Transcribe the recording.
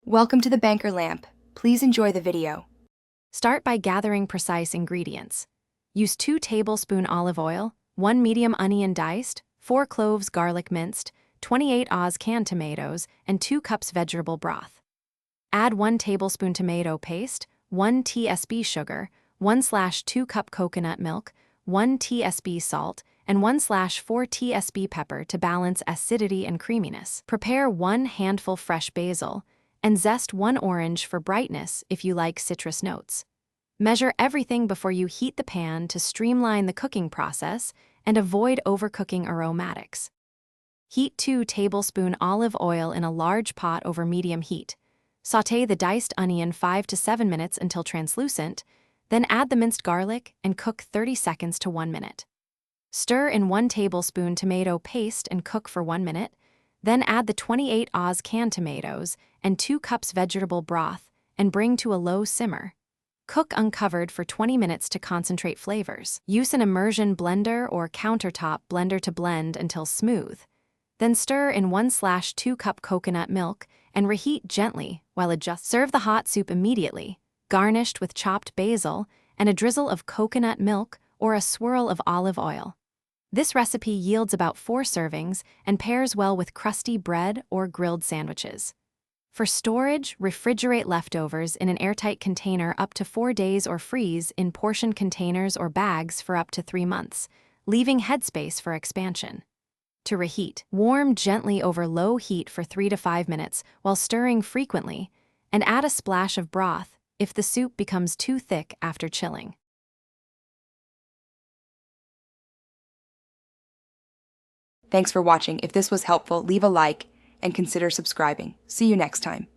Welcome to the Banker Lamp. Please enjoy the video. Start by gathering precise ingredients. Use 2 tablespoons olive oil, 1 medium onion diced, 4 cloves garlic minced, 28 Oz canned tomatoes, and 2 cups vegetable broth. Add 1 tablespoon tomato paste, 1 tsp sugar, 1/2 cup coconut milk, 1 tsp salt, and 1/4 tsp pepper to balance acidity and creaminess. Prepare 1 handful fresh basil, and zest 1 orange for brightness if you like citrus notes. Measure everything before you heat the pan to streamline the cooking process and avoid overcooking aromatics. Heat 2 tablespoons olive oil in a large pot over medium heat. Sauté the diced onion 5 to 7 minutes until translucent, then add the minced garlic and cook 30 seconds to 1 minute. Stir in 1 tablespoon tomato paste and cook for 1 minute, then add the 28 Oz canned tomatoes and 2 cups vegetable broth and bring to a low simmer. Cook uncovered for 20 minutes to concentrate flavors. Use an immersion blender or countertop blender to blend until smooth. Then stir in 1/2 cup coconut milk and reheat gently while adjust. Serve the hot soup immediately, garnished with chopped basil and a drizzle of coconut milk or a swirl of olive oil. This recipe yields about 4 servings and pairs well with crusty bread or grilled sandwiches. For storage, refrigerate leftovers in an airtight container up to 4 days or freeze in portion containers or bags for up to 3 months, leaving headspace for expansion. To reheat, warm gently over low heat for 3 to 5 minutes while stirring frequently, and add a splash of broth if the soup becomes too thick after chilling. Thanks for watching. If this was helpful, leave a like and consider subscribing. See you next time.